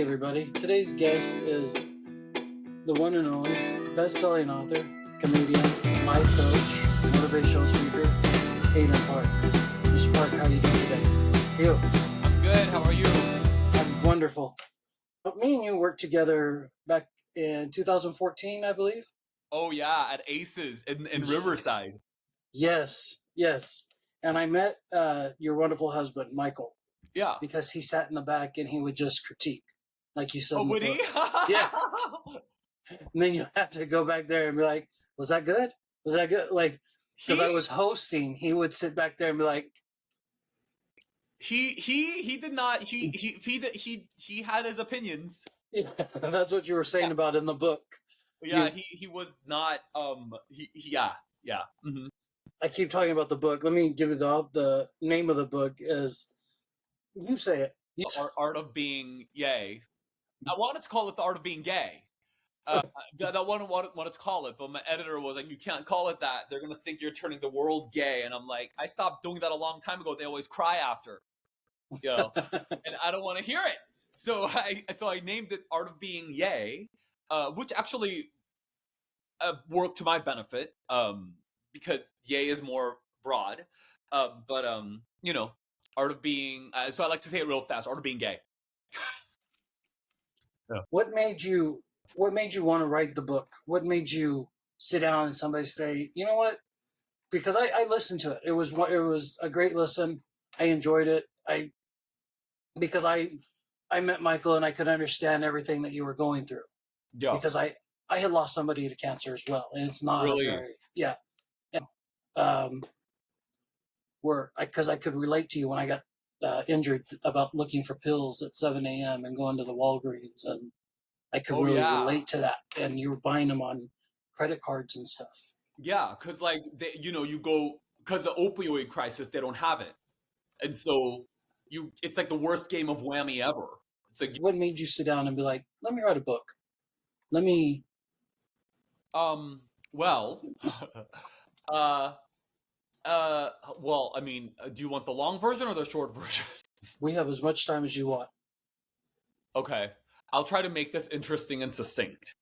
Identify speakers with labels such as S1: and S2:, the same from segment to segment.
S1: Everybody. Today's guest is the one and only best-selling author, comedian, life coach, motivational speaker, Aidan Park. Mr. Park, how are you doing today? You?
S2: I'm good. How are you?
S1: I'm wonderful. Me and you worked together back in 2014, I believe.
S2: Oh yeah, at Aces in Riverside.
S1: Yes. And I met your wonderful husband, Michael.
S2: Yeah.
S1: Because he sat in the back and he would just critique, like you said.
S2: Oh, would he?
S1: Yeah. And then you have to go back there and be like, was that good? Was that good? Like, because I was hosting, he would sit back there and be like,
S2: he did not. He had his opinions.
S1: Yeah, that's what you were saying about in the book.
S2: Yeah, he was not. Yeah. Mm-hmm.
S1: I keep talking about the book. Let me give you the name of the book is. You say it.
S2: Art of Being Yay. I wanted to call it The Art of Being Gay. That one wanted to call it, but my editor was like, "You can't call it that. They're gonna think you're turning the world gay." And I'm like, "I stopped doing that a long time ago. They always cry after, and I don't want to hear it." So I named it Art of Being Yay, which actually worked to my benefit, because yay is more broad. But Art of Being. So I like to say it real fast. Art of Being Gay.
S1: Yeah. What made you want to write the book? What made you sit down and somebody say, you know what? Because I listened to it. It was a great listen. I enjoyed it. Because I met Michael and I could understand everything that you were going through.
S2: Yeah.
S1: Because I had lost somebody to cancer as well, and it's not
S2: really
S1: because I could relate to you when I got injured about looking for pills at 7 a.m. and going to the Walgreens, and I could relate to that. And you were buying them on credit cards and stuff.
S2: Yeah, because like you go because the opioid crisis, they don't have it, and so it's like the worst game of whammy ever. It's like,
S1: what made you sit down and be like, let me write a book? Let me.
S2: Well, well, I mean, do you want the long version or the short version?
S1: We have as much time as you want.
S2: Okay, I'll try to make this interesting and succinct.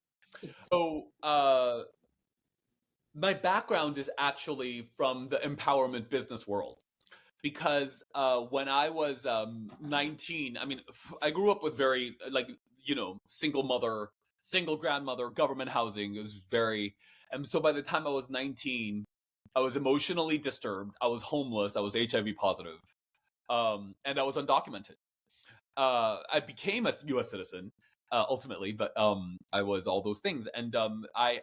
S2: So, my background is actually from the empowerment business world. Because when I was 19, I mean, I grew up with very, single mother, single grandmother, government housing. It was and so by the time I was 19, I was emotionally disturbed. I was homeless. I was HIV positive. And I was undocumented. I became a U.S. citizen ultimately, but I was all those things. And I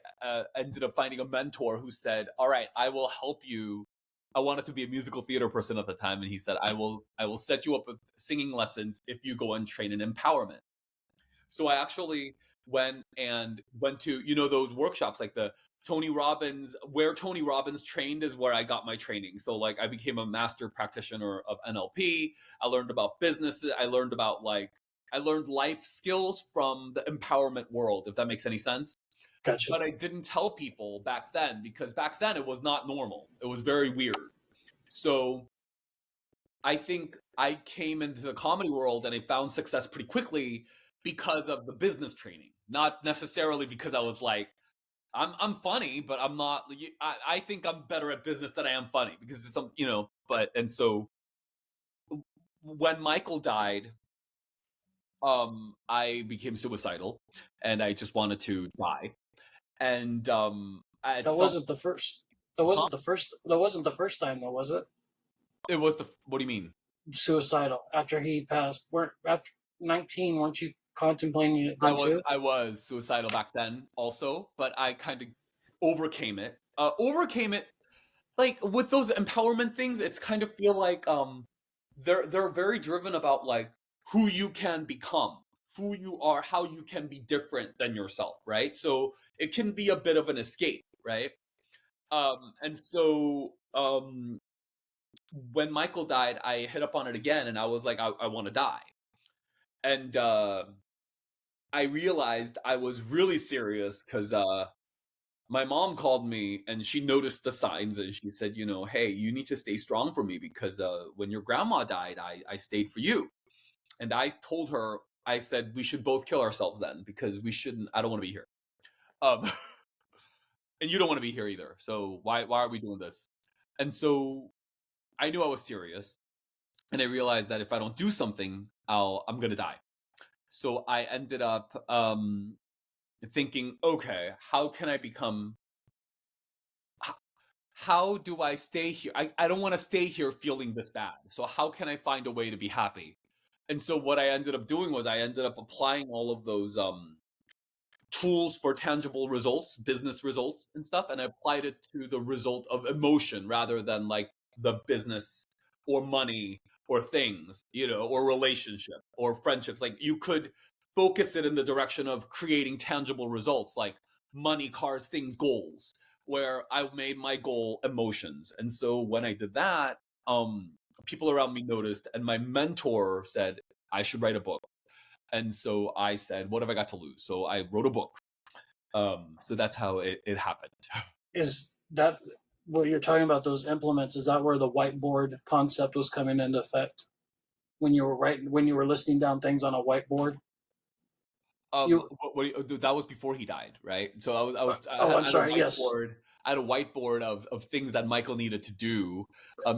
S2: ended up finding a mentor who said, all right, I will help you. I wanted to be a musical theater person at the time, and he said, I will set you up with singing lessons if you go and train in empowerment. So I actually went to those workshops, like the Tony Robbins, where Tony Robbins trained is where I got my training. So like I became a master practitioner of NLP. I learned about businesses. I learned life skills from the empowerment world, if that makes any sense.
S1: Gotcha.
S2: But I didn't tell people back then, because back then it was not normal. It was very weird. So I think I came into the comedy world and I found success pretty quickly because of the business training, not necessarily because I was like, I'm funny, but I'm not. I think I'm better at business than I am funny, because it's some, and so when Michael died, I became suicidal and I just wanted to die. And that
S1: wasn't the first. That wasn't the first time, though, was it?
S2: It was what do you mean?
S1: Suicidal after he passed. After 19, weren't you contemplating it then too?
S2: I was suicidal back then also, but I kind of overcame it. Like with those empowerment things, it's kind of feel like they're very driven about like who you can become, who you are, how you can be different than yourself, right? So it can be a bit of an escape, right? And so when Michael died, I hit up on it again, and I was like, I want to die. And I realized I was really serious because my mom called me and she noticed the signs, and she said, hey, you need to stay strong for me, because when your grandma died, I stayed for you. And I told her, I said we should both kill ourselves then, because we shouldn't. I don't want to be here. Um, and you don't want to be here either. So why are we doing this? And so I knew I was serious, and I realized that if I don't do something, I'm gonna die. So I ended up thinking, okay, how can I become? How do I stay here? I don't want to stay here feeling this bad. So how can I find a way to be happy? And so what I ended up doing was I ended up applying all of those tools for tangible results, business results and stuff, and I applied it to the result of emotion rather than like the business or money or things, or relationship or friendships. Like you could focus it in the direction of creating tangible results like money, cars, things, goals, where I made my goal emotions. And so when I did that, people around me noticed, and my mentor said I should write a book. And so I said, what have I got to lose? So I wrote a book. So that's how it happened.
S1: Is that what you're talking about? Those implements? Is that where the whiteboard concept was coming into effect? When you were writing, when you were listing down things on a whiteboard? You
S2: That was before he died, right? So I
S1: oh,
S2: had
S1: I'm sorry.
S2: a
S1: Yes.
S2: whiteboard. I had a whiteboard of things that Michael needed to do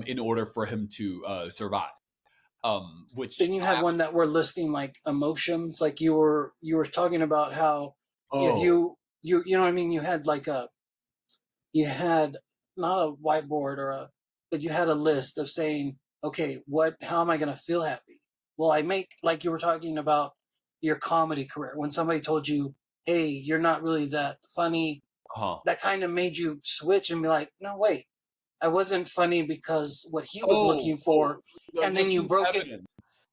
S2: in order for him to survive. Which
S1: Then you had one that were listing like emotions, like you were talking about how if
S2: oh
S1: you know what I mean. You had not a whiteboard but you had a list of saying, okay, how am I going to feel happy? Well, I make, like you were talking about your comedy career. When somebody told you, hey, you're not really that funny,
S2: huh
S1: that kind of made you switch and be like, no, wait, I wasn't funny because what he was
S2: oh
S1: looking
S2: oh
S1: for. And then you
S2: listening to
S1: broke it.
S2: evidence,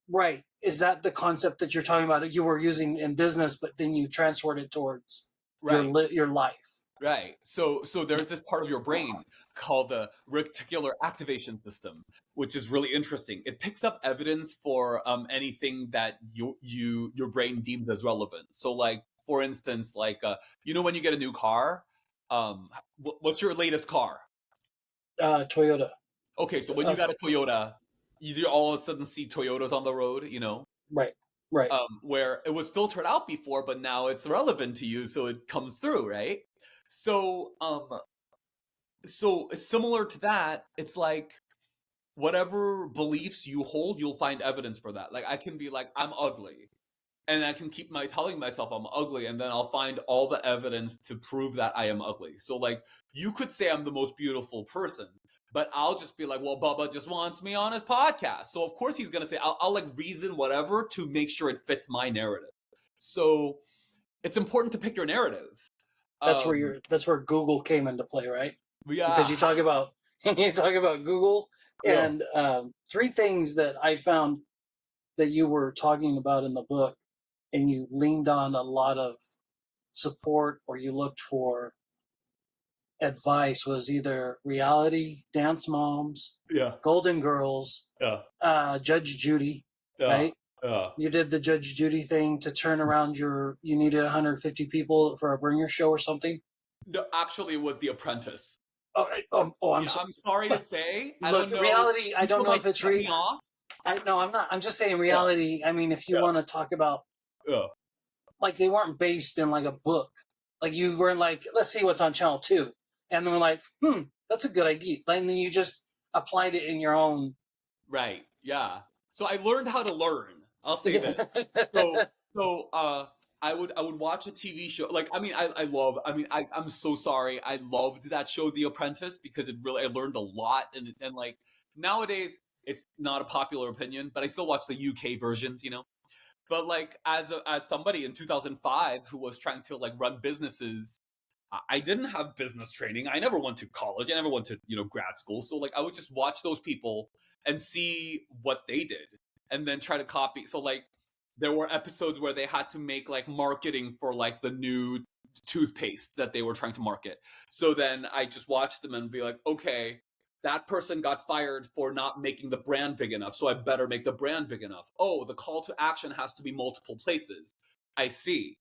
S1: Right. Is that the concept that you're talking about? You were using in business, but then you transferred it towards
S2: right?
S1: your life.
S2: Right. So there's this part of your brain called the reticular activation system, which is really interesting. It picks up evidence for anything that your brain deems as relevant. So like for instance, like when you get a new car, what's your latest car?
S1: Toyota.
S2: Okay, so when you got a Toyota, you do all of a sudden see Toyotas on the road.
S1: Right. Right.
S2: Where it was filtered out before, but now it's relevant to you, so it comes through, right? So so similar to that, it's like whatever beliefs you hold, you'll find evidence for that. Like I can be like, I'm ugly, and I can keep telling myself I'm ugly, and then I'll find all the evidence to prove that I am ugly. So like you could say I'm the most beautiful person, but I'll just be like, well, Bubba just wants me on his podcast, so of course he's gonna say I'll like reason whatever to make sure it fits my narrative. So it's important to pick your narrative. Um,
S1: That's where Google came into play, right? Because
S2: yeah,
S1: you talk about Google
S2: yeah,
S1: and three things that I found that you were talking about in the book, and you leaned on a lot of support or you looked for advice was either reality, dance moms,
S2: yeah,
S1: Golden Girls,
S2: yeah,
S1: Judge Judy,
S2: yeah,
S1: right?
S2: yeah.
S1: You did the Judge Judy thing to turn around you needed 150 people for a bringer show or something.
S2: No, actually, it was The Apprentice.
S1: I'm
S2: Yeah,
S1: so
S2: I'm sorry to say, I
S1: look,
S2: don't know.
S1: reality. I don't
S2: People
S1: know
S2: might
S1: if it's
S2: cut me off.
S1: I no, I'm not. I'm just saying
S2: Yeah,
S1: reality. I mean, if you
S2: yeah,
S1: want to talk about
S2: yeah.
S1: like they weren't based in like a book, like you were like, let's see what's on channel two, and then we're like, that's a good idea, and then you just applied it in your own.
S2: Right. Yeah. So I learned how to learn. I'll say this. So so I would watch a TV show. Like I love. I'm so sorry. I loved that show, The Apprentice, because I learned a lot, and like nowadays it's not a popular opinion, but I still watch the UK versions. But like as somebody in 2005 who was trying to like run businesses, I didn't have business training. I never went to college. I never went to grad school. So like I would just watch those people and see what they did, and then try to copy. So like there were episodes where they had to make like marketing for like the new toothpaste that they were trying to market. So then I just watched them and be like, okay, that person got fired for not making the brand big enough, so I better make the brand big enough. Oh, the call to action has to be multiple places. I see.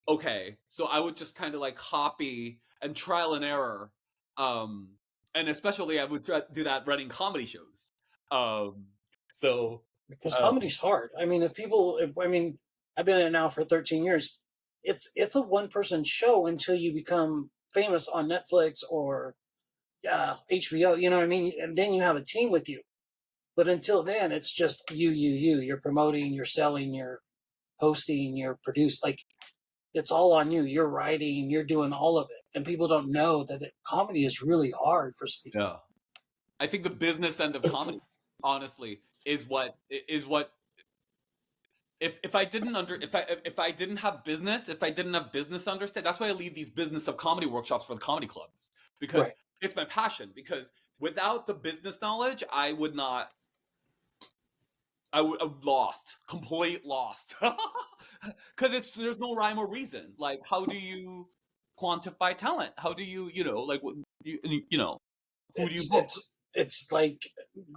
S2: Okay, so I would just kind of like copy and trial and error, um and especially I would do that running comedy shows. um so
S1: Because
S2: uh
S1: comedy's hard. I mean, if people, I mean, I've been in it now for 13 years. It's a one person show until you become famous on Netflix or HBO. You know what I mean? And then you have a team with you. But until then, it's just you. You're promoting, you're selling, you're hosting, you're produced. Like it's all on you. You're writing, you're doing all of it, and people don't know that comedy is really hard for people.
S2: Yeah. I think the business end of comedy, honestly, is what if I didn't if I didn't have business understand, that's why I lead these business of comedy workshops for the comedy clubs, because
S1: Right.
S2: it's my passion. Because without the business knowledge, I would not. I would have lost, complete lost, because there's no rhyme or reason. Like, how do you quantify talent? How do you like you know who do you
S1: It's
S2: book?
S1: it's it's like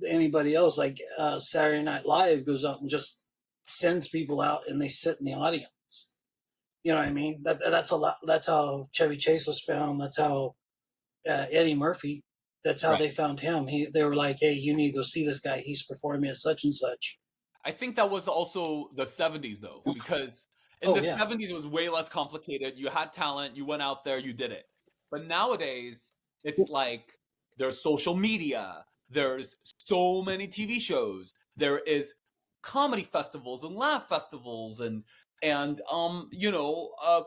S1: anybody else. Like Saturday Night Live goes out and just sends people out, and they sit in the audience. You know what I mean? That's a lot. That's how Chevy Chase was found. That's how Eddie Murphy. That's how
S2: Right.
S1: they found him. They were like, "Hey, you need to go see this guy. He's performing at such and such."
S2: I think that was also the 70s though, because in
S1: Oh
S2: the
S1: yeah,
S2: 70s it was way less complicated. You had talent, you went out there, you did it. But nowadays, it's like there's social media, there's so many TV shows, there is comedy festivals and laugh festivals and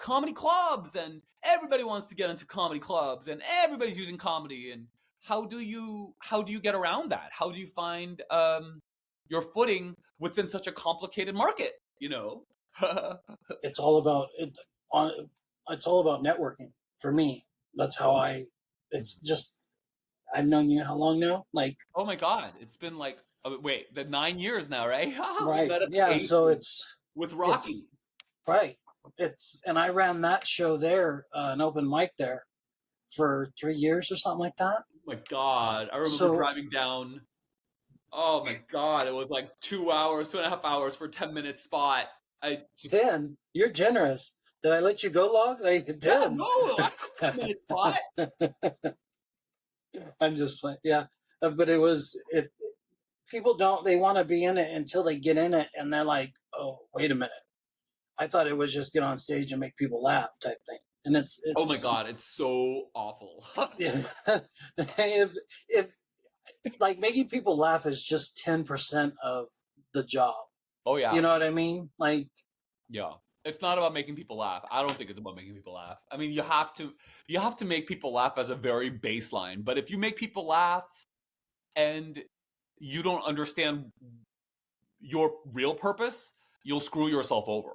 S2: comedy clubs, and everybody wants to get into comedy clubs, and everybody's using comedy. And how do you get around that? How do you find your footing within such a complicated market,
S1: it's all about it. On It's all about networking for me. That's how I. It's just I've known you how long now? Like
S2: Oh my God, it's been like, wait, the 9 years now, right? We
S1: right,
S2: met at the
S1: yeah. So
S2: Aces with
S1: it's
S2: Rocky.
S1: right. And I ran that show there, an open mic there for 3 years or something like that.
S2: Oh my God, I remember
S1: So
S2: driving down. Oh my God, it was like 2 hours, 2.5 hours for a 10-minute spot. I just,
S1: 10, you're generous. Did I let you go long? Like
S2: yeah,
S1: 10.
S2: no, I got 10-minute spot.
S1: I'm just playing. Yeah. But it, people don't, they want to be in it until they get in it and they're like, oh, wait a minute. I thought it was just get on stage and make people laugh type thing. And
S2: Oh my God, it's so awful.
S1: if like making people laugh is just 10% of the job.
S2: Oh yeah,
S1: You know what I mean? Like,
S2: yeah. It's not about making people laugh. I don't think it's about making people laugh. I mean, you have to make people laugh as a very baseline. But if you make people laugh and you don't understand your real purpose, you'll screw yourself over.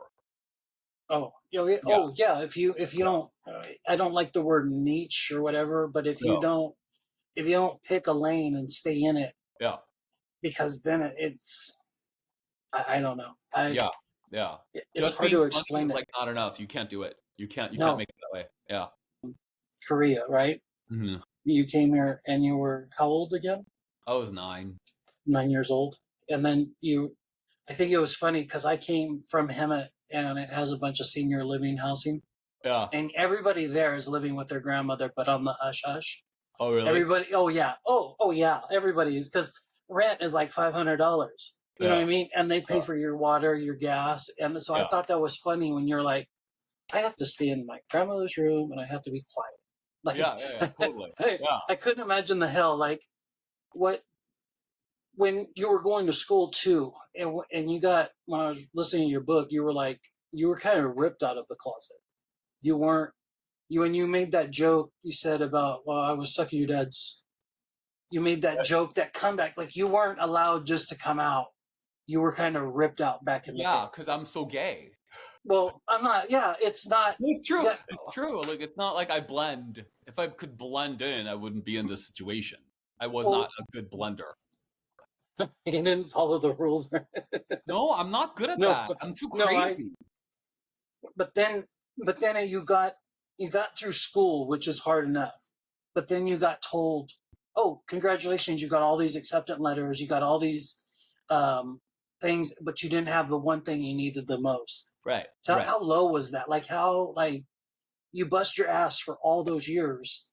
S1: oh, you know,
S2: Yeah.
S1: oh yeah. If you
S2: Yeah.
S1: don't, I don't like the word niche or whatever, but
S2: No.
S1: if you don't pick a lane and stay in it,
S2: Yeah.
S1: because then I don't know.
S2: Yeah. Yeah.
S1: It's
S2: Just
S1: hard
S2: being
S1: to
S2: funny
S1: explain
S2: is
S1: it.
S2: like not enough. You can't do it. You can't
S1: No,
S2: make it that way. Yeah.
S1: Korea, right?
S2: Mhm.
S1: You came here and you were how old again?
S2: I was 9.
S1: 9 years old, and then you. I think it was funny because I came from Hemet and it has a bunch of senior living housing,
S2: Yeah.
S1: and everybody there is living with their grandmother, but on the hush hush.
S2: Oh really?
S1: Everybody, oh yeah, oh yeah, everybody is because rent is like $500. You know what
S2: Yeah.
S1: I mean? And they
S2: Yeah.
S1: pay for your water, your gas, and so I
S2: Yeah.
S1: thought that was funny when you're like, I have to stay in my grandmother's room and I have to be quiet.
S2: Yeah. Yeah. Yeah. Totally.
S1: Like
S2: Yeah.
S1: I couldn't imagine the hell. Like what when you were going to school too, and you got when I was listening to your book, you were like you were kind of ripped out of the closet. You weren't you when you made that joke you said about well I was sucking your dad's. You made that joke, that comeback, like you weren't allowed just to come out. You were kind of ripped out back in the
S2: Yeah.
S1: day.
S2: Because I'm so gay.
S1: Well, I'm not. Yeah, it's not.
S2: It's true.
S1: Yeah,
S2: It's true. Like it's not like I blend. If I could blend in, I wouldn't be in this situation. I was not
S1: well,
S2: a good blender.
S1: he didn't follow the rules.
S2: No, I'm not good at
S1: No,
S2: that. I'm too
S1: no, I.
S2: crazy.
S1: But then you got through school, which is hard enough. But then you got told, "Oh, congratulations! You got all these acceptance letters. You got all these um, things, but you didn't have the one thing you needed the most."
S2: Right.
S1: So
S2: Right.
S1: how low was that? Like how like you bust your ass for all those years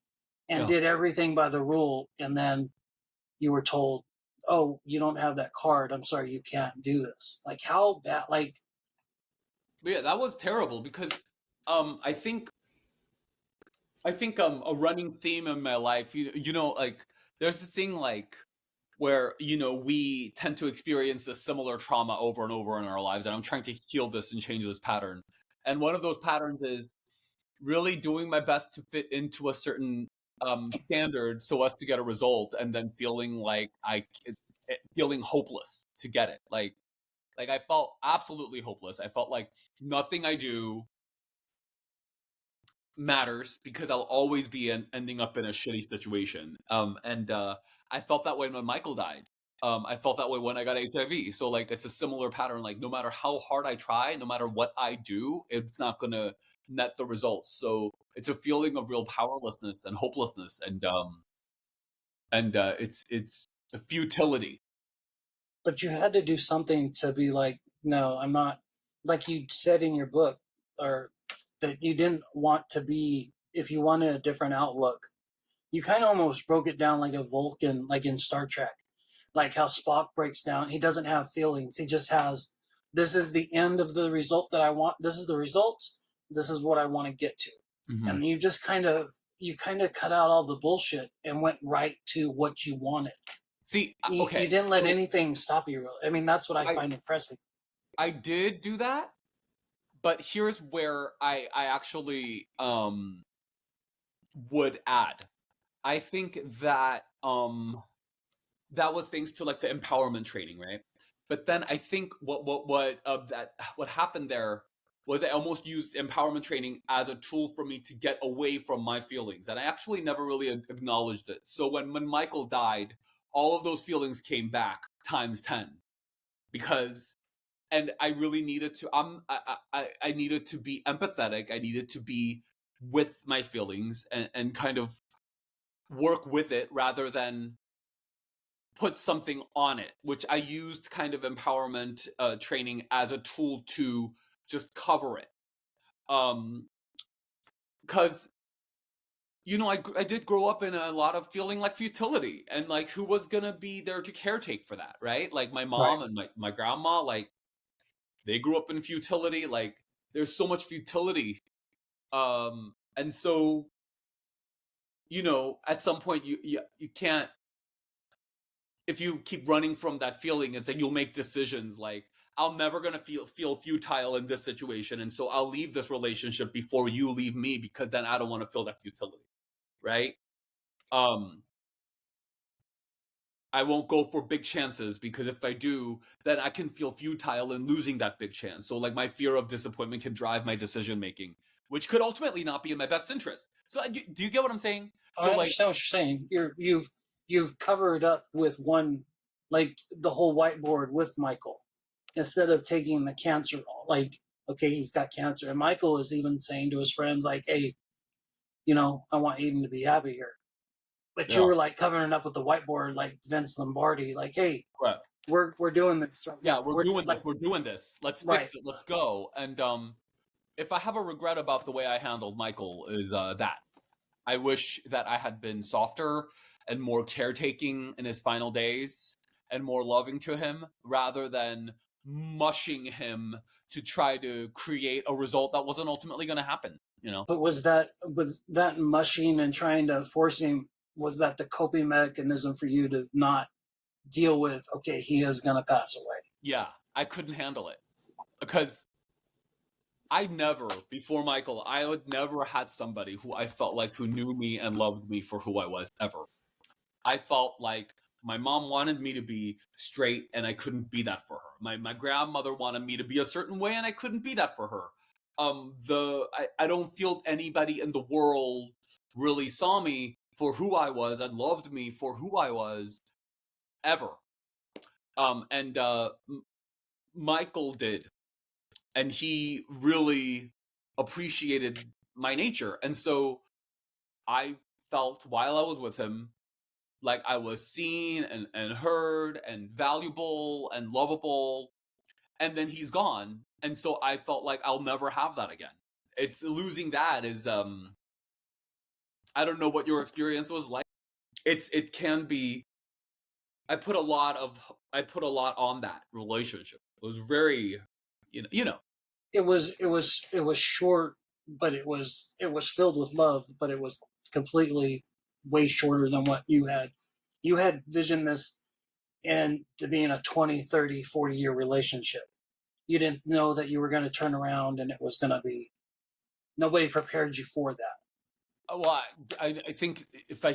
S1: and
S2: Yeah.
S1: did everything by the rule, and then you were told, "Oh, you don't have that card. I'm sorry, you can't do this." Like how bad? Like
S2: But yeah, that was terrible because I think a running theme in my life, you know, like there's a thing like where we tend to experience this similar trauma over and over in our lives, and I'm trying to heal this and change this pattern. And one of those patterns is really doing my best to fit into a certain standard so as to get a result, and then feeling like feeling hopeless to get it. Like I felt absolutely hopeless. I felt like nothing I do matters because I'll always be ending up in a shitty situation. And I felt that way when Michael died. I felt that way when I got HIV. So like it's a similar pattern. Like no matter how hard I try, no matter what I do, it's not gonna net the results. So it's a feeling of real powerlessness and hopelessness, and it's a futility.
S1: But you had to do something to be like, no, I'm not, like you said in your book, or that you didn't want to be, if you wanted a different outlook, you kind of almost broke it down like a Vulcan, like in Star Trek, like how Spock breaks down. He doesn't have feelings. He just has, this is the end of the result that I want. This is the result. This is what I want to get to.
S2: Mm-hmm.
S1: And you kind of cut out all the bullshit and went right to what you wanted.
S2: See,
S1: You
S2: okay,
S1: didn't let
S2: so
S1: anything stop you. Really. I mean, that's what I
S2: I
S1: find impressive.
S2: I did do that, but here's where I actually would add. I think that that was thanks to like the empowerment training, right? But then I think what happened there was I almost used empowerment training as a tool for me to get away from my feelings, and I actually never really acknowledged it. So when Michael died, all of those feelings came back times 10 because and I really needed to I needed to be empathetic. I needed to be with my feelings and kind of work with it rather than put something on it, which I used kind of empowerment training as a tool to just cover it. Because I did grow up in a lot of feeling like futility, and like who was gonna be there to caretake for that, right? Like my
S1: Right.
S2: mom and my grandma, like they grew up in futility. Like there's so much futility, and so at some point you can't, if you keep running from that feeling, it's like you'll make decisions like I'm never gonna feel futile in this situation, and so I'll leave this relationship before you leave me because then I don't want to feel that futility, right? Um, I won't go for big chances because if I do, then I can feel futile in losing that big chance. So like my fear of disappointment can drive my decision making, which could ultimately not be in my best interest. So do you get what I'm saying?
S1: I
S2: So like,
S1: understand what you're saying. You've covered up with one, like the whole whiteboard with Michael, instead of taking the cancer. Like, okay, he's got cancer, and Michael is even saying to his friends, like, "Hey, I want Aiden to be happy here." But you
S2: yeah,
S1: were like covering it up with the whiteboard, like Vince Lombardi, like, "Hey,
S2: correct.
S1: we're doing this.
S2: Yeah, we're
S1: We're
S2: doing
S1: like,
S2: this. We're doing this. Let's
S1: right."
S2: fix it. Let's go. And if I have a regret about the way I handled Michael is that I wish that I had been softer and more caretaking in his final days and more loving to him rather than mushing him to try to create a result that wasn't ultimately going to happen,
S1: But was that mushing and trying to force him? Was that the coping mechanism for you to not deal with? Okay, he is gonna pass away.
S2: Yeah, I couldn't handle it because I never, before Michael, I would never had somebody who I felt like who knew me and loved me for who I was ever. I felt like my mom wanted me to be straight and I couldn't be that for her. My grandmother wanted me to be a certain way and I couldn't be that for her. I don't feel anybody in the world really saw me for who I was and loved me for who I was ever. And Michael did, and he really appreciated my nature. And so I felt while I was with him like I was seen and heard and valuable and lovable. And then he's gone. And so I felt like I'll never have that again. It's losing that is I don't know what your experience was like. It can be I put a lot on that relationship. It was very you know.
S1: it was short, but it was filled with love, but it was completely way shorter than what you had. You had visioned this and to be in a 20, 30, 40 year relationship. You didn't know that you were going to turn around and it was going to be, nobody prepared you for that.
S2: Well, I think if I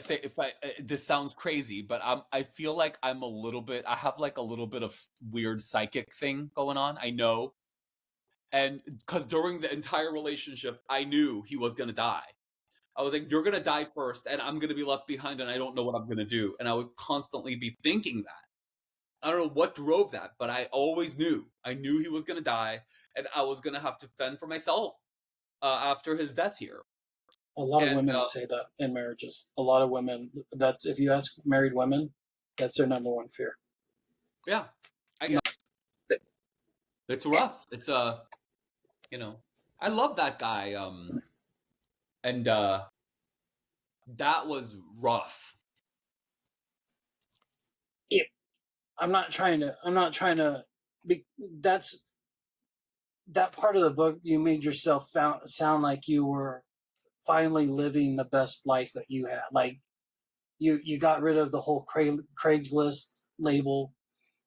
S2: this sounds crazy, but I feel like I'm a little bit. I have like a little bit of weird psychic thing going on. I know, and because during the entire relationship, I knew he was gonna die. I was like, "You're gonna die first, and I'm gonna be left behind, and I don't know what I'm gonna do." And I would constantly be thinking that. I don't know what drove that, but I always knew. I knew he was gonna die, and I was gonna have to fend for myself after his death here.
S1: A lot of
S2: And
S1: women say that in marriages. A lot of women, that's, if you ask married women, that's their number one fear.
S2: yeah, I get it. It's rough. It's you know, I love that guy. And that was rough.
S1: It, I'm not trying to be, that's that part of the book. You made yourself sound like you were finally living the best life that you had. Like you got rid of the whole Craigslist label.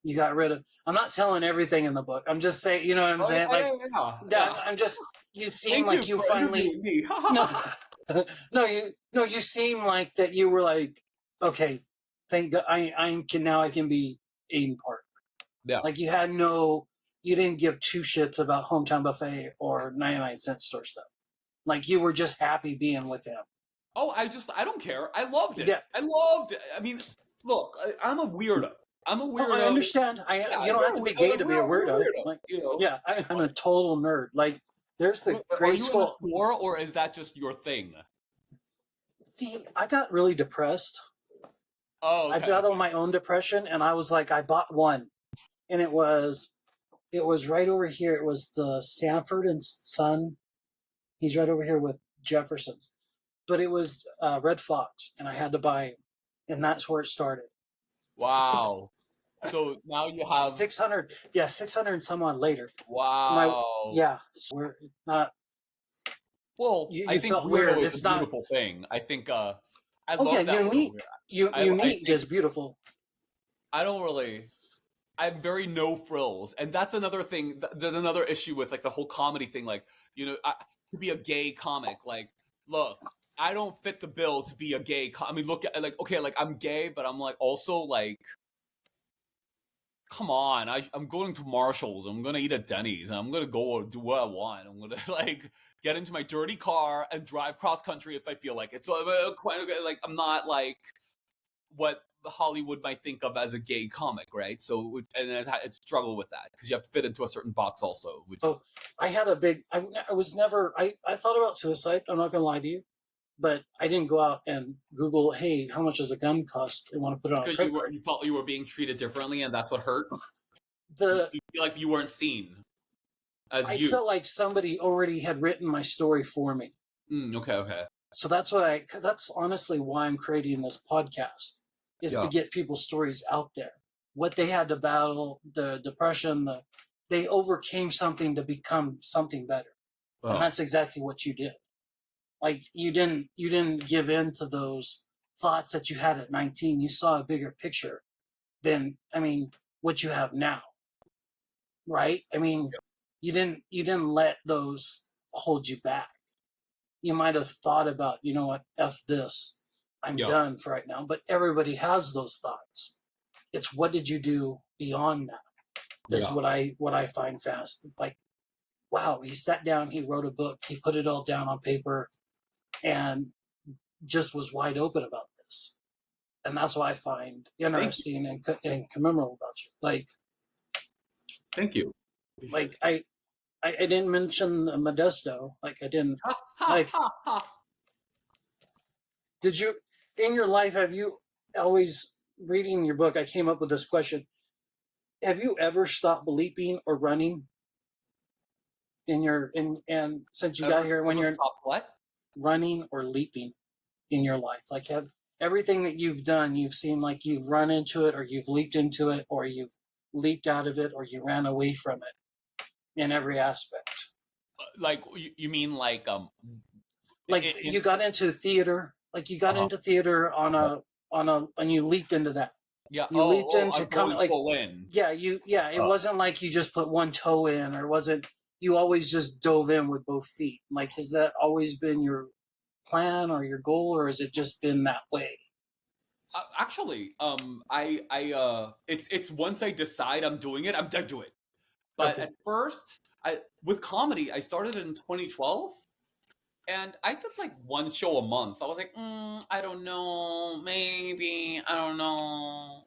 S1: You got rid of. I'm not telling everything in the book. I'm just saying, you know what I'm
S2: Oh
S1: saying?
S2: yeah,
S1: Like
S2: yeah.
S1: I'm just. You seem
S2: Thank
S1: like
S2: you
S1: you
S2: for
S1: finally.
S2: interviewing me.
S1: No, no. You seem like that. You were like, okay, thank God, I can be Aidan Park.
S2: Yeah.
S1: Like you didn't give two shits about Hometown Buffet or 99 cent store stuff. Like you were just happy being with him.
S2: Oh, I don't care. I loved it.
S1: Yeah.
S2: I loved it. I mean, look, I'm a weirdo. I'm a
S1: Oh, I
S2: weirdo.
S1: understand.
S2: Yeah,
S1: You don't have to be gay to be a
S2: we're a
S1: weirdo.
S2: weirdo.
S1: Like,
S2: You know.
S1: yeah, I'm a total nerd. Like, there's the
S2: Are
S1: grade
S2: you in the
S1: school.
S2: store, or is that just your thing?
S1: See, I got really depressed.
S2: Oh,
S1: I
S2: okay.
S1: battled my own depression, and I was like, I bought one, and it was right over here. It was the Sanford and Son. He's right over here with Jefferson's, but it was Red Fox, and I had to buy it, and that's where it started.
S2: Wow. So now you have
S1: 600, yeah, 600 and some odd later. My
S2: wow.
S1: yeah, so we're not.
S2: Well,
S1: You,
S2: I
S1: you
S2: think
S1: felt
S2: weirdo
S1: weird.
S2: is a
S1: It's not.
S2: beautiful thing. I think I
S1: Oh yeah,
S2: love that word.
S1: unique.
S2: I
S1: Unique
S2: think
S1: is beautiful.
S2: I don't really. I'm very no frills, and that's another thing. There's another issue with like the whole comedy thing. Like, to be a gay comic, like, look, I don't fit the bill to be a gay. I mean, look at like, okay, like I'm gay, but I'm like also like, come on, I'm going to Marshalls. I'm gonna eat at Denny's, and I'm gonna go do what I want. I'm gonna like get into my dirty car and drive cross country if I feel like it. So like I'm not like what Hollywood might think of as a gay comic, right? So and it's struggle with that because you have to fit into a certain box also. Which
S1: So I had a big. I was never. I thought about suicide. I'm not gonna lie to you, but I didn't go out and Google. Hey, how much does a gun cost? I want to put it on a
S2: because
S1: credit card.
S2: you felt you were being treated differently, and that's what hurt.
S1: The
S2: You feel like you weren't seen as
S1: I
S2: you.
S1: felt like somebody already had written my story for me.
S2: Okay, okay,
S1: So that's honestly why I'm creating this podcast, is to
S2: yeah,
S1: get people's stories out there. What they had to battle, the depression, they overcame something to become something better. And
S2: oh,
S1: that's exactly what you did. Like you didn't give in to those thoughts that you had at 19. You saw a bigger picture than, I mean, what you have now, right? I mean, you didn't let those hold you back. You might have thought about, you know what, F this. I'm
S2: yeah,
S1: done for right now. But everybody has those thoughts. It's what did you do beyond that is
S2: yeah.
S1: what I find fast. Like, wow, he sat down, he wrote a book, he put it all down on paper and just was wide open about this. And that's what I find
S2: Thank you,
S1: interesting and commemorable about you.
S2: thank you.
S1: Like I didn't mention Modesto. Like I didn't
S2: Ha ha
S1: like.
S2: ha ha.
S1: Did you in your life have you always reading your book? I came up with this question. Have you ever stopped bleeping or running in your in and since you got here when
S2: Ever
S1: you're
S2: stop what?
S1: running or leaping in your life? Like have everything that you've done, you've seen like you've run into it or you've leaped into it or you've leaped out of it or you ran away from it in every aspect.
S2: Like you mean like
S1: Like you got into theater, like you got
S2: uh-huh.
S1: into theater and you leaped into that.
S2: Yeah.
S1: You leaped into
S2: I'm
S1: coming
S2: going
S1: like
S2: full in.
S1: yeah, it wasn't like you just put one toe in, or wasn't you always just dove in with both feet. Like, has that always been your plan or your goal, or has it just been that way?
S2: Actually, it's once I decide I'm doing it, I do it. But
S1: Okay.
S2: at first, with comedy, I started in 2012, and I did like one show a month. I was like, I don't know, maybe I don't know.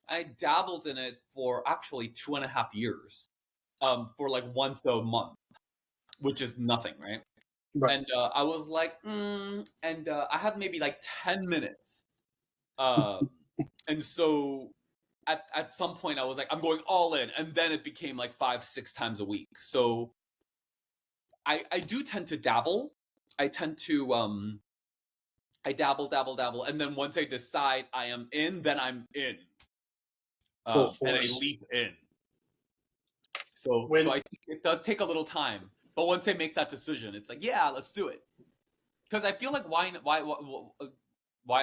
S2: I dabbled in it for actually 2.5 years, for like once a month, which is nothing, right?
S1: Right.
S2: And I was like, and I had maybe like 10 minutes. Um, and so at some point I was like, I'm going all in, and then it became like 5-6 times a week. So I do tend to dabble. I tend to I dabble, and then once I decide I am in, then I'm in,
S1: Full
S2: and I
S1: force.
S2: leap in. So
S1: When
S2: I think it does take a little time, but once I make that decision, it's like, yeah, let's do it. Because I feel like why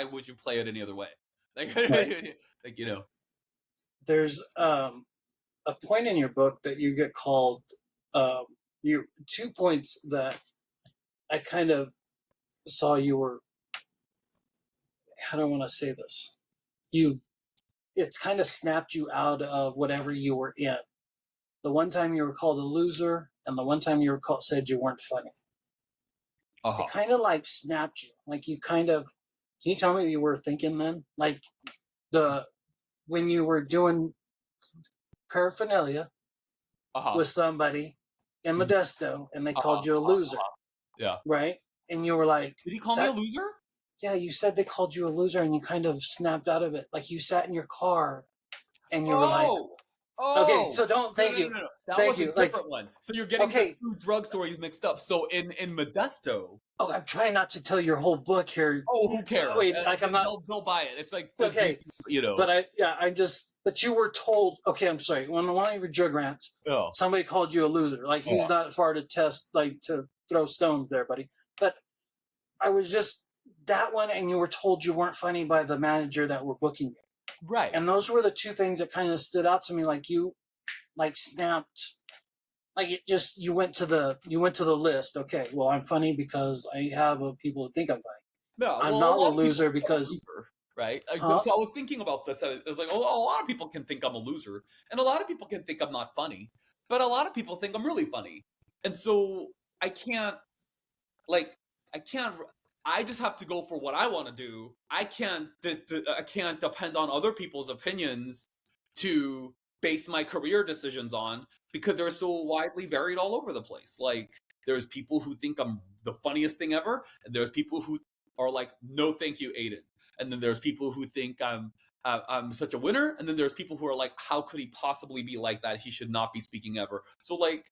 S2: would you play it any other way? Like,
S1: right.
S2: like you know.
S1: There's a point in your book that you get called um, you 2 points that I kind of saw you were, how do I want to say this? You It's kind of snapped you out of whatever you were in. The one time you were called a loser, and the one time you were called, said you weren't funny.
S2: Uh
S1: It
S2: huh.
S1: kind of like snapped you. Like you kind of, can you tell me what you were thinking then? Like the when you were doing paraphernalia
S2: Uh huh.
S1: with somebody in Modesto and they
S2: Uh huh.
S1: called you a loser,
S2: Yeah.
S1: right? And you were like,
S2: Did he call me a
S1: that,
S2: loser?
S1: yeah, you said they called you a loser and you kind of snapped out of it. Like you sat in your car and you were like,
S2: Oh,
S1: okay,
S2: oh,
S1: so don't,
S2: no,
S1: thank
S2: no, no,
S1: you.
S2: no, no. That
S1: Thank
S2: was a
S1: you. Like,
S2: different one. So you're getting the
S1: okay,
S2: two drug stories mixed up. So in Modesto,
S1: oh, I'm trying not to tell your whole book here.
S2: oh, who cares?
S1: Wait, like I'm not,
S2: They'll buy it. It's like the juicy,
S1: okay,
S2: you know.
S1: but but you were told, okay, I'm sorry, when one of your drug rants,
S2: Oh,
S1: somebody called you a loser. Like he's
S2: oh,
S1: not far to test, like to throw stones there, buddy. But I was just that one, and you were told you weren't funny by the manager that were booking you.
S2: right.
S1: And those were the two things that kind of stood out to me. Like you, like snapped, like it just you went to the list. Okay, well I'm funny because I have people who think I'm funny.
S2: No,
S1: I'm
S2: well, a
S1: not a
S2: lot of people
S1: loser
S2: think I'm a
S1: because,
S2: loser, right? So
S1: huh?
S2: I was thinking about this. I was like, oh, a lot of people can think I'm a loser, and a lot of people can think I'm not funny, but a lot of people think I'm really funny, and so I can't like I can't. I just have to go for what I want to do. I can't depend on other people's opinions to base my career decisions on because they're so widely varied all over the place. Like there's people who think I'm the funniest thing ever, and there's people who are like, "No, thank you, Aiden." And then there's people who think I'm such a winner, and then there's people who are like, "How could he possibly be like that? He should not be speaking ever." So like,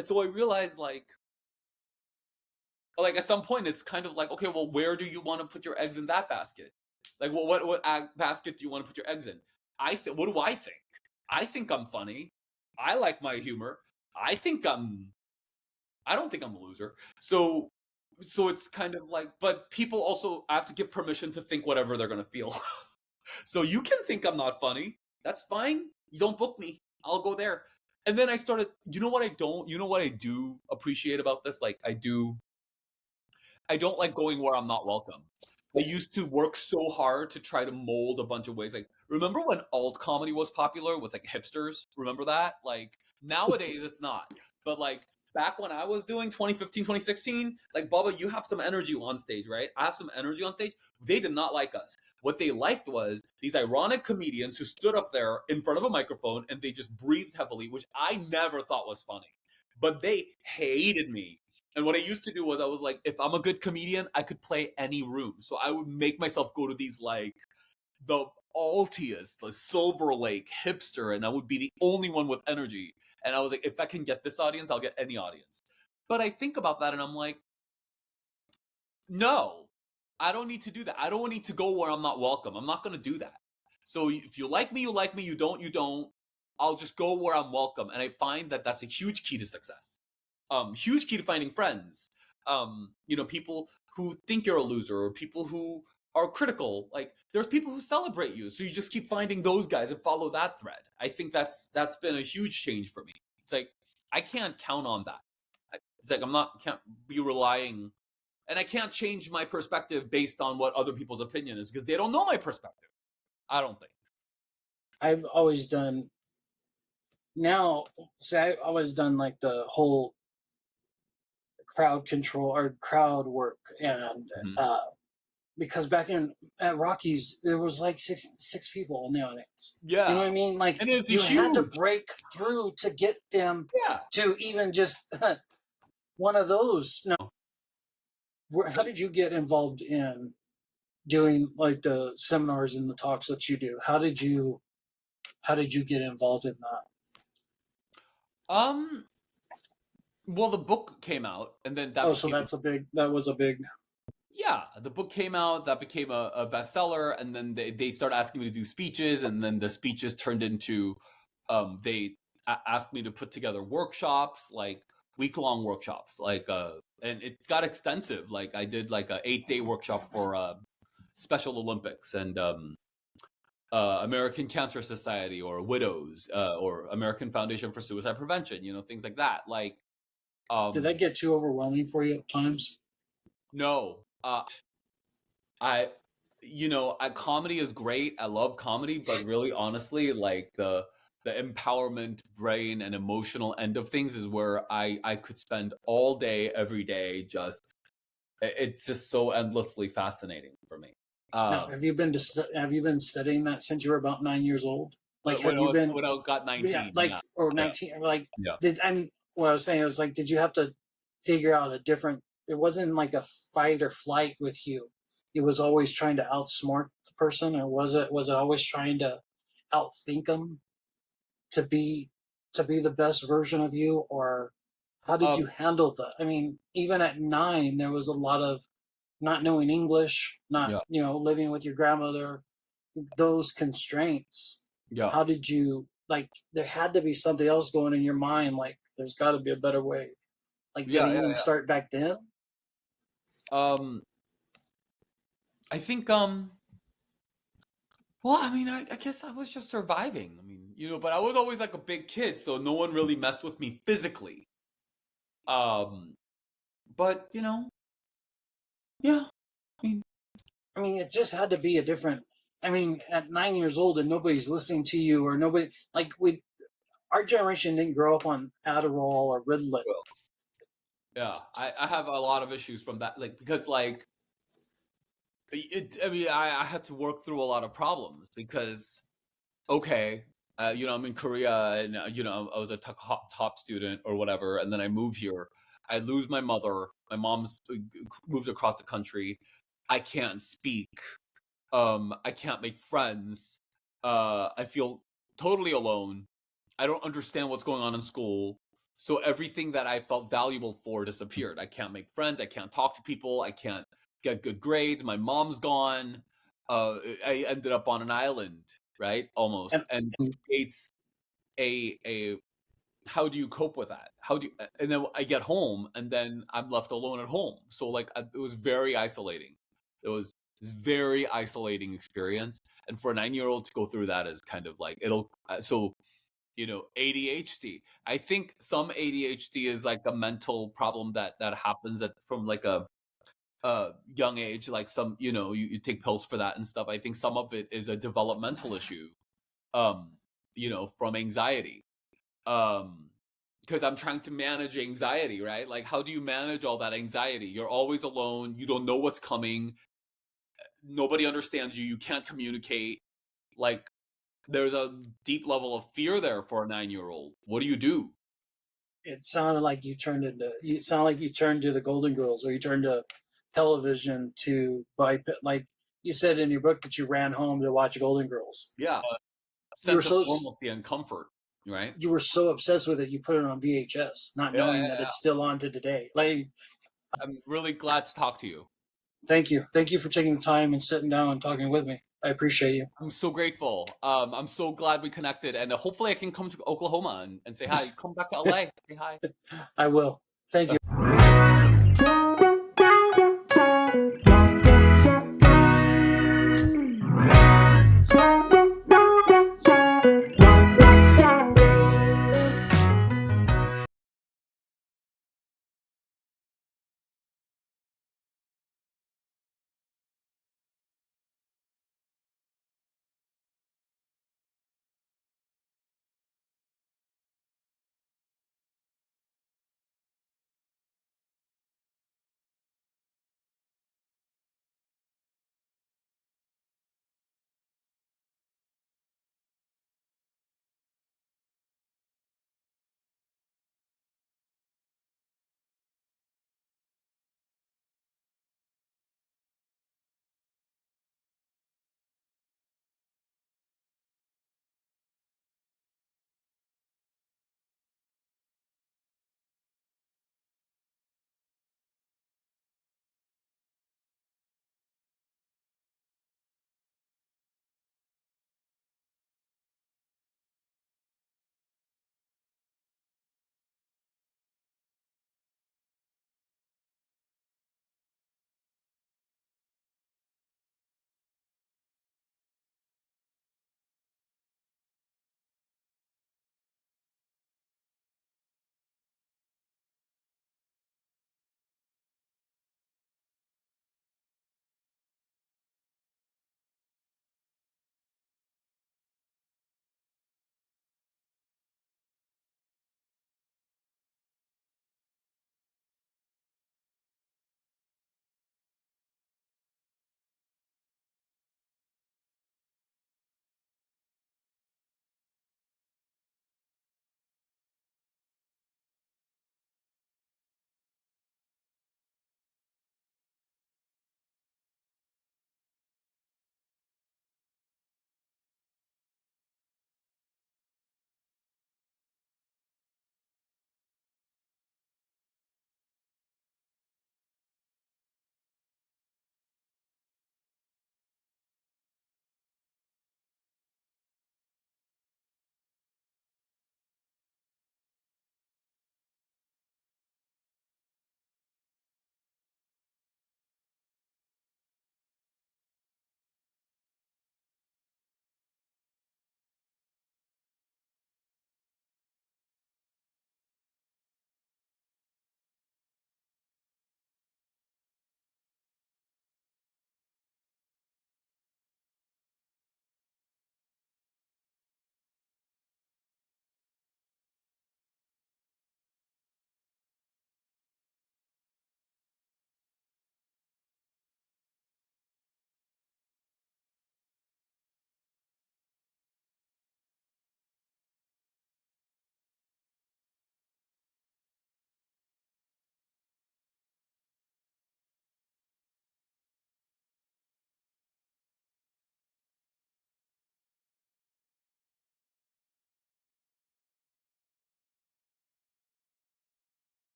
S2: so I realized like at some point it's kind of like, okay, well, where do you want to put your eggs in that basket? Like, well, what basket do you want to put your eggs in? What do I think? I think I'm funny. I like my humor. I think I don't think I'm a loser. So it's kind of like, but people also, I have to give permission to think whatever they're gonna feel. So you can think I'm not funny. That's fine. You don't book me. I'll go there. And then I started, you know what I do appreciate about this? Like I don't like going where I'm not welcome. I used to work so hard to try to mold a bunch of ways. Like, remember when alt comedy was popular with like hipsters? Remember that? Like, nowadays it's not. But like, back when I was doing 2015, 2016, like, Bubba, you have some energy on stage, right? I have some energy on stage. They did not like us. What they liked was these ironic comedians who stood up there in front of a microphone and they just breathed heavily, which I never thought was funny. But they hated me, and what I used to do was I was like, if I'm a good comedian, I could play any room. So I would make myself go to these like the altiest, the Silver Lake hipster, and I would be the only one with energy. And I was like, if I can get this audience, I'll get any audience. But I think about that and I'm like, no, I don't need to do that. I don't need to go where I'm not welcome. I'm not going to do that. So if you like me, you like me. You don't, you don't. I'll just go where I'm welcome. And I find that that's a huge key to success. huge key to finding friends. People who think you're a loser, or people who are critical. Like, there's people who celebrate you, so you just keep finding those guys and follow that thread. I think that's been a huge change for me. It's like I can't count on that. It's like can't be relying, and I can't change my perspective based on what other people's opinion is, because they don't know my perspective. I don't think.
S1: I've always done now. See, I've always done like the whole crowd control or crowd work, and
S2: Mhm.
S1: because back in at Rockies there was like six people in the audience. You know
S2: Yeah,
S1: what I mean? Like
S2: and it's
S1: you had to
S2: huge.
S1: break through to get them
S2: Yeah.
S1: to even just one of those. Now, how did you get involved in doing like the seminars and the talks that you do? How did you get involved in that?
S2: Um. Well, the book came out, and then that
S1: Oh, so
S2: became
S1: that was a big.
S2: yeah. The book came out, that became a bestseller, and then they started asking me to do speeches, and then the speeches turned into they asked me to put together workshops, like week-long workshops, like and it got extensive. Like, I did like a 8-day workshop for Special Olympics, and American Cancer Society, or Widows, or American Foundation for Suicide Prevention, things like that. Like,
S1: Did that
S2: um,
S1: get too overwhelming for you at times?
S2: no, I, comedy is great. I love comedy, but really, honestly, like the empowerment, brain, and emotional end of things is where I could spend all day, every day. It's just so endlessly fascinating for me.
S1: Now,
S2: Um,
S1: have you been studying that since you were about 9 years old? Like, have
S2: when I
S1: you
S2: was
S1: been,
S2: when I got
S1: yeah,
S2: 19,
S1: like,
S2: yeah,
S1: or
S2: yeah,
S1: 19, like,
S2: yeah.
S1: what I was saying was like, did you have to figure out a different, it wasn't like a fight or flight with you. It was always trying to outsmart the person, or was it always trying to outthink them to be, the best version of you? Or how did you
S2: Um,
S1: handle that? I mean, even at 9, there was a lot of not knowing English, not,
S2: yeah,
S1: living with your grandmother, those constraints.
S2: yeah,
S1: How did you, like, there had to be something else going in your mind, like there's got to be a better way. Like, did
S2: yeah,
S1: it
S2: yeah,
S1: even
S2: yeah.
S1: start back then?
S2: I think well, I mean, I guess I was just surviving. I mean, but I was always like a big kid, so no one really messed with me physically. Um, but yeah. I mean,
S1: I mean, it just had to be a different. I mean, at 9 years old and nobody's listening to you, or nobody, like, our generation didn't grow up on Adderall or Ritalin.
S2: well, yeah, I have a lot of issues from that, like, because like I mean, I had to work through a lot of problems because okay, I'm in Korea, and I was a top student or whatever, and then I move here. I lose my mother. My mom's moved across the country. I can't speak. I can't make friends. I feel totally alone. I don't understand what's going on in school. So everything that I felt valuable for disappeared. I can't make friends. I can't talk to people. I can't get good grades. My mom's gone. I ended up on an island, right? Almost.
S1: And,
S2: And
S1: and
S2: it's a how do you cope with that? How do you, and then I get home, and then I'm left alone at home. So like, it was very isolating. It was this very isolating experience. And for a 9-year old to go through that is kind of like, it'll, so, ADHD. I think some ADHD is like a mental problem that happens from like a young age. Like, some, you take pills for that and stuff. I think some of it is a developmental issue, um, from anxiety. Because I'm trying to manage anxiety, right? Like, how do you manage all that anxiety? You're always alone. You don't know what's coming. Nobody understands you. You can't communicate. Like, there's a deep level of fear there for a 9-year-old. What do you do?
S1: it sounded like you sound like you turned to the Golden Girls, or you turned to television to buy, like you said in your book that you ran home to watch Golden Girls.
S2: Yeah,
S1: You were
S2: sense of
S1: so
S2: normalcy and comfort, right?
S1: you were so obsessed with it, you put it on VHS, not
S2: Yeah,
S1: knowing
S2: yeah,
S1: that
S2: yeah.
S1: it's still on to today. Like,
S2: I'm really glad to talk to you.
S1: thank you for taking the time and sitting down and talking with me. I appreciate you.
S2: I'm so grateful. I'm so glad we connected, and hopefully I can come to Oklahoma and say hi. Come back to LA. Say hi.
S1: I will. Thank you.